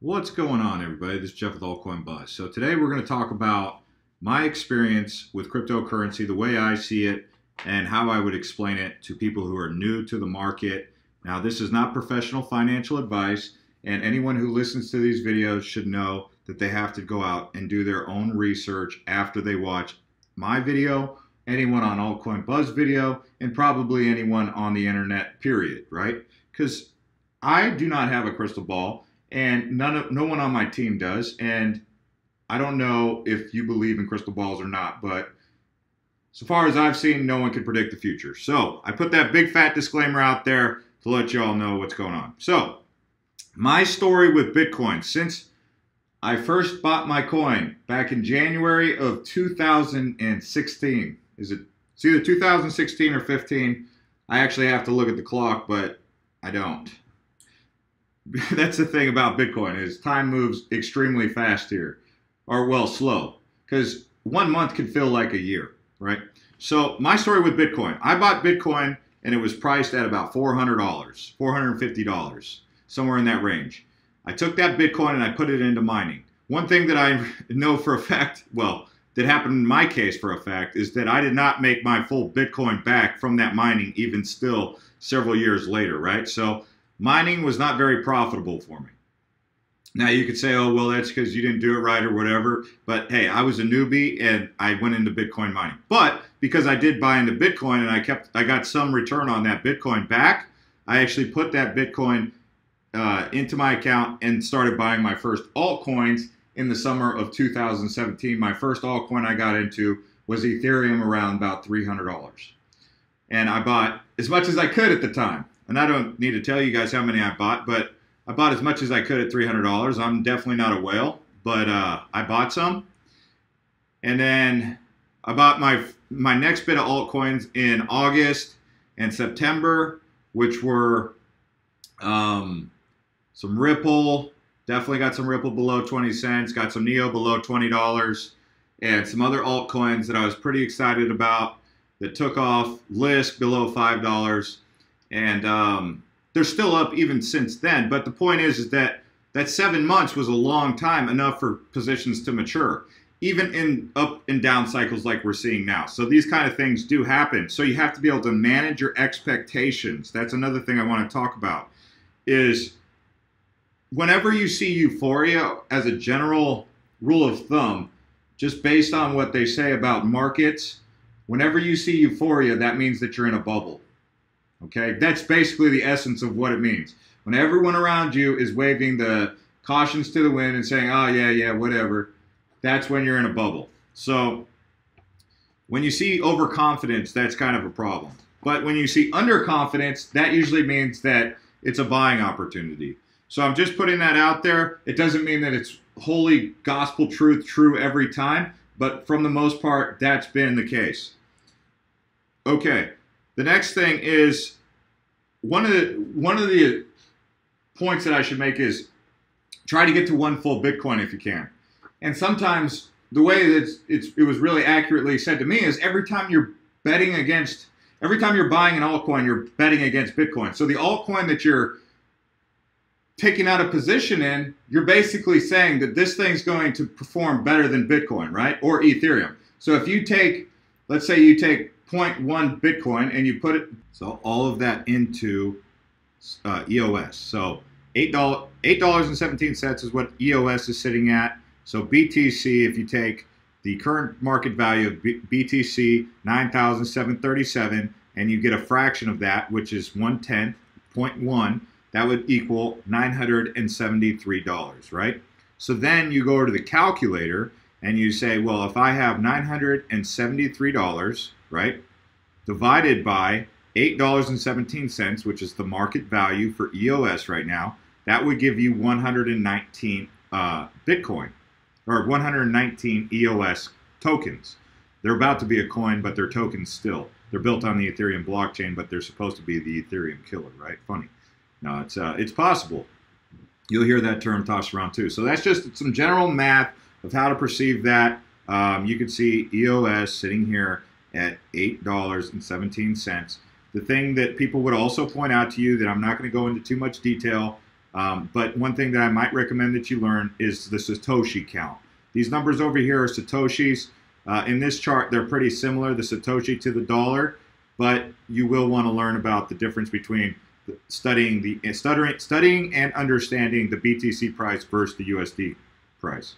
What's going on, everybody? This is Jeff with Altcoin Buzz. So today we're going to talk about my experience with cryptocurrency, the way I see it, and how I would explain it to people who are new to the market. Now, this is not professional financial advice, and anyone who listens to these videos should know that they have to go out and do their own research after they watch my video, anyone on Altcoin Buzz video, and probably anyone on the internet, period, right? Because I do not have a crystal ball, and no one on my team does. And I don't know if you believe in crystal balls or not, but so far as I've seen, no one can predict the future. So I put that big fat disclaimer out there to let you all know what's going on. So my story with Bitcoin, since I first bought my coin back in January of 2016, it's either 2016 or 15. I actually have to look at the clock, but I don't. That's the thing about Bitcoin, is time moves extremely fast here, or well, slow, because 1 month can feel like a year, right? So my story with Bitcoin, I bought Bitcoin and it was priced at about $400, $450, somewhere in that range. I took that Bitcoin and I put it into mining. One thing that I know for a fact, well, that happened in my case for a fact, is that I did not make my full Bitcoin back from that mining, even still several years later, right? So mining was not very profitable for me. Now you could say, oh, well, that's because you didn't do it right or whatever. But hey, I was a newbie and I went into Bitcoin mining. But because I did buy into Bitcoin and I got some return on that Bitcoin back, I actually put that Bitcoin into my account and started buying my first altcoins in the summer of 2017. My first altcoin I got into was Ethereum, around about $300. And I bought as much as I could at the time. And I don't need to tell you guys how many I bought, but I bought as much as I could at $300. I'm definitely not a whale, but I bought some. And then I bought my next bit of altcoins in August and September, which were some Ripple. Definitely got some Ripple below 20 cents. Got some Neo below $20. And some other altcoins that I was pretty excited about that took off. Lisk below $5. And they're still up even since then. But the point is that 7 months was a long time, enough for positions to mature, even in up and down cycles like we're seeing now. So these kind of things do happen. So you have to be able to manage your expectations. That's another thing I want to talk about, is whenever you see euphoria, as a general rule of thumb, just based on what they say about markets, whenever you see euphoria, that means that you're in a bubble. Okay, that's basically the essence of what it means. When everyone around you is waving the cautions to the wind and saying, oh, yeah, whatever, that's when you're in a bubble. So when you see overconfidence, that's kind of a problem. But when you see underconfidence, that usually means that it's a buying opportunity. So I'm just putting that out there. It doesn't mean that it's holy gospel truth true every time, but from the most part, that's been the case. Okay. The next thing is, one of the points that I should make is try to get to one full Bitcoin if you can. And sometimes the way that it was really accurately said to me is every time you're buying an altcoin, you're betting against Bitcoin. So the altcoin that you're taking out a position in, you're basically saying that this thing's going to perform better than Bitcoin, right? Or Ethereum. So if you take, let's say you take 0.1 Bitcoin and you put it, so all of that into EOS. So $8.17 is what EOS is sitting at. So BTC, if you take the current market value of BTC, 9,737, and you get a fraction of that, which is 1/10, 0.1, that would equal $973, right? So then you go to the calculator and you say, well, if I have $973, right, divided by $8.17, which is the market value for EOS right now, that would give you 119 Bitcoin, or 119 EOS tokens. They're about to be a coin, but they're tokens still. They're built on the Ethereum blockchain, but they're supposed to be the Ethereum killer, right? Funny. No, it's possible. You'll hear that term tossed around too. So that's just some general math of how to perceive that. You can see EOS sitting here at $8.17. The thing that people would also point out to you, that I'm not going to go into too much detail, But one thing that I might recommend that you learn is the Satoshi count. These numbers over here are Satoshis. In this chart, they're pretty similar, the Satoshi to the dollar, but you will want to learn about the difference between studying and understanding the BTC price versus the USD price.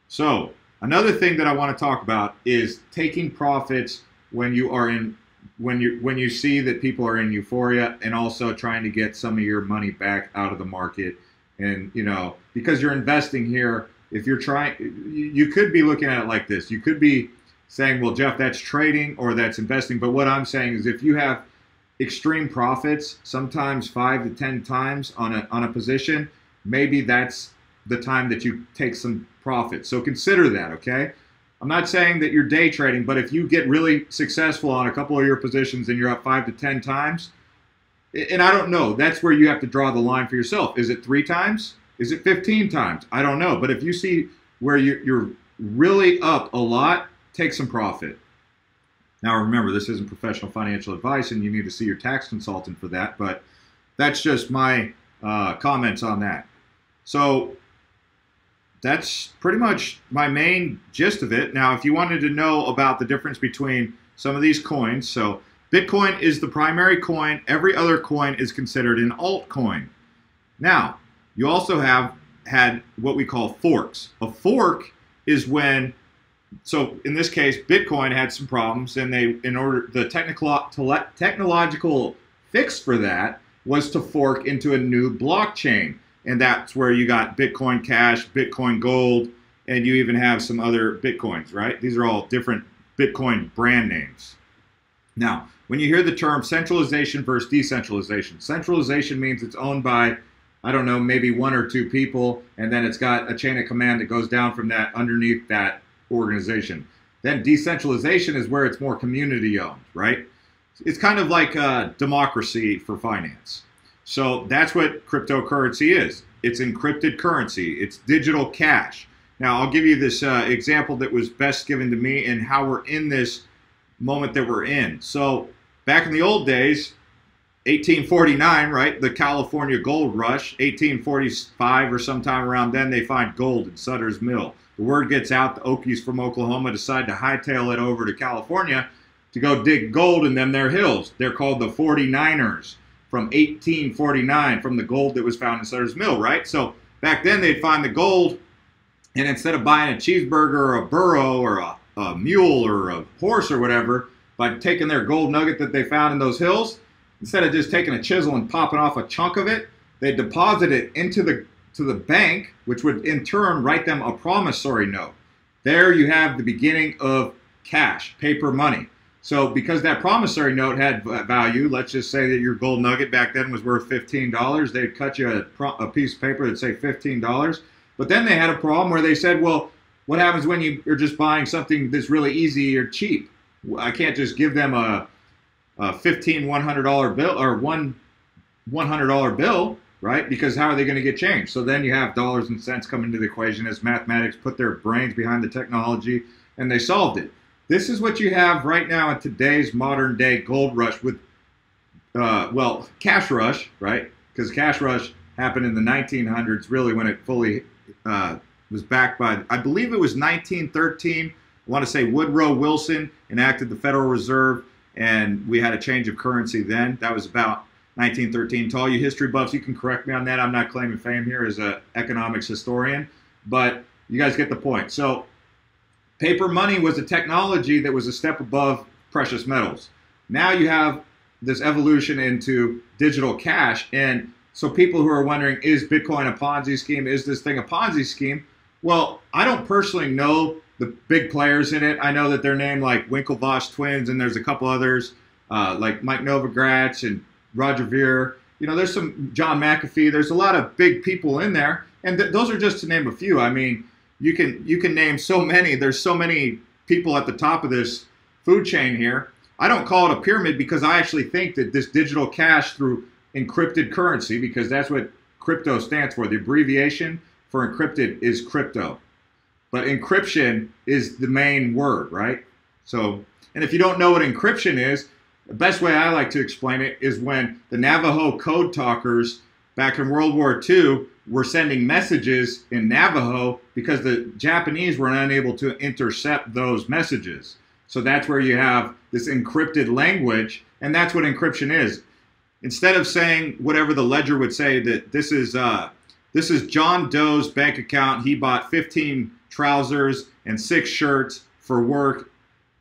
So another thing that I want to talk about is taking profits when you are in when you see that people are in euphoria, and also trying to get some of your money back out of the market. And because you're investing here, if you're trying, you could be looking at it like this. You could be saying, well, Jeff, that's trading or that's investing. But what I'm saying is, if you have extreme profits, sometimes 5 to 10 times on a position, maybe that's the time that you take some profit. So consider that, okay? I'm not saying that you're day trading, but if you get really successful on a couple of your positions and you're up 5 to 10 times, and I don't know, that's where you have to draw the line for yourself. Is it 3 times? Is it 15 times? I don't know. But if you see where you're really up a lot, take some profit. Now remember, this isn't professional financial advice, and you need to see your tax consultant for that, but that's just my comments on that. So that's pretty much my main gist of it. Now, if you wanted to know about the difference between some of these coins, so Bitcoin is the primary coin. Every other coin is considered an altcoin. Now, you also have had what we call forks. A fork is when, so in this case, Bitcoin had some problems, and the technological fix for that was to fork into a new blockchain. And that's where you got Bitcoin Cash, Bitcoin Gold, and you even have some other Bitcoins, right? These are all different Bitcoin brand names. Now, when you hear the term centralization versus decentralization, centralization means it's owned by, I don't know, maybe 1 or 2 people, and then it's got a chain of command that goes down from that underneath that organization. Then decentralization is where it's more community owned, right? It's kind of like a democracy for finance. So that's what cryptocurrency is. It's encrypted currency. It's digital cash. Now, I'll give you this example that was best given to me and how we're in this moment that we're in. So back in the old days, 1849, right, the California gold rush, 1845 or sometime around then, they find gold in Sutter's Mill. The word gets out, the Okies from Oklahoma decide to hightail it over to California to go dig gold in their hills. They're called the 49ers. From 1849, from the gold that was found in Sutter's Mill, right? So back then they'd find the gold, and instead of buying a cheeseburger or a burro or a mule or a horse or whatever, by taking their gold nugget that they found in those hills, instead of just taking a chisel and popping off a chunk of it, they deposit it into the bank, which would in turn write them a promissory note. There you have the beginning of cash, paper money. So because that promissory note had value, let's just say that your gold nugget back then was worth $15. They'd cut you a piece of paper that'd say $15. But then they had a problem where they said, well, what happens when you're just buying something that's really easy or cheap? I can't just give them a $100 bill or one $100 bill, right? Because how are they going to get change? So then you have dollars and cents come into the equation as mathematics put their brains behind the technology, and they solved it. This is what you have right now in today's modern day gold rush with, well, cash rush, right? Because cash rush happened in the 1900s, really, when it fully was backed by, I believe it was 1913. I want to say Woodrow Wilson enacted the Federal Reserve, and we had a change of currency then. That was about 1913. To all you history buffs, you can correct me on that. I'm not claiming fame here as an economics historian, but you guys get the point. So paper money was a technology that was a step above precious metals. Now you have this evolution into digital cash. And so people who are wondering, is Bitcoin a Ponzi scheme? Is this thing a Ponzi scheme? Well, I don't personally know the big players in it. I know that they're named like Winklevoss twins, and there's a couple others like Mike Novogratz and Roger Ver. You know, there's some John McAfee. There's a lot of big people in there. And those are just to name a few. I mean, you can name so many. There's so many people at the top of this food chain here. I don't call it a pyramid because I actually think that this digital cash through encrypted currency, because that's what crypto stands for. The abbreviation for encrypted is crypto. But encryption is the main word, right? So, and if you don't know what encryption is, the best way I like to explain it is when the Navajo code talkers back in World War II were sending messages in Navajo because the Japanese were unable to intercept those messages. So that's where you have this encrypted language, and that's what encryption is. Instead of saying whatever the ledger would say, that this is John Doe's bank account, he bought 15 trousers and 6 shirts for work,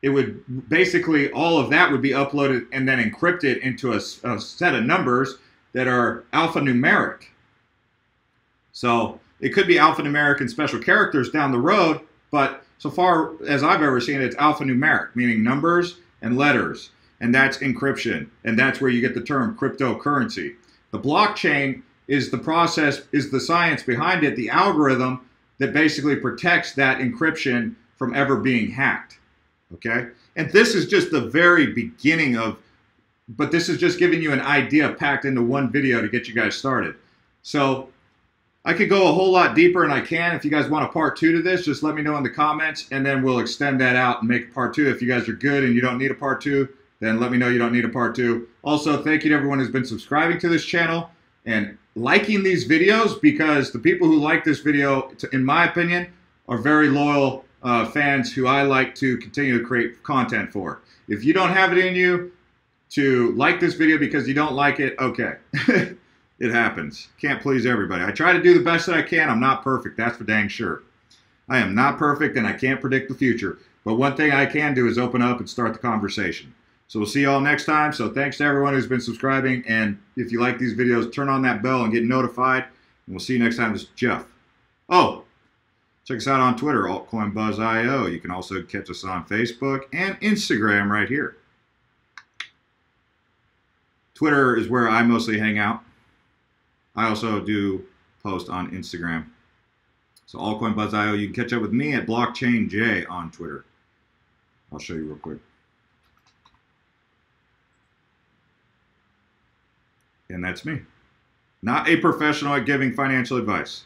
it would basically, all of that would be uploaded and then encrypted into a set of numbers that are alphanumeric. So it could be alphanumeric and special characters down the road, but so far as I've ever seen it, it's alphanumeric, meaning numbers and letters. And that's encryption. And that's where you get the term cryptocurrency. The blockchain is the process, is the science behind it, the algorithm that basically protects that encryption from ever being hacked. Okay? And this is just the very beginning of, but this is just giving you an idea packed into one video to get you guys started. So I could go a whole lot deeper, and I can. If you guys want a part 2 to this, just let me know in the comments, and then we'll extend that out and make a part 2. If you guys are good and you don't need a part 2, then let me know you don't need a part 2. Also, thank you to everyone who's been subscribing to this channel and liking these videos, because the people who like this video, in my opinion, are very loyal fans who I like to continue to create content for. If you don't have it in you to like this video because you don't like it, okay. It happens. Can't please everybody. I try to do the best that I can. I'm not perfect. That's for dang sure. I am not perfect, and I can't predict the future. But one thing I can do is open up and start the conversation. So we'll see you all next time. So thanks to everyone who's been subscribing. And if you like these videos, turn on that bell and get notified. And we'll see you next time. This is Jeff. Oh, check us out on Twitter, AltCoinBuzzIO. You can also catch us on Facebook and Instagram right here. Twitter is where I mostly hang out. I also do post on Instagram. So AltCoinBuzzIO, you can catch up with me at BlockchainJ on Twitter. I'll show you real quick. And that's me. Not a professional at giving financial advice.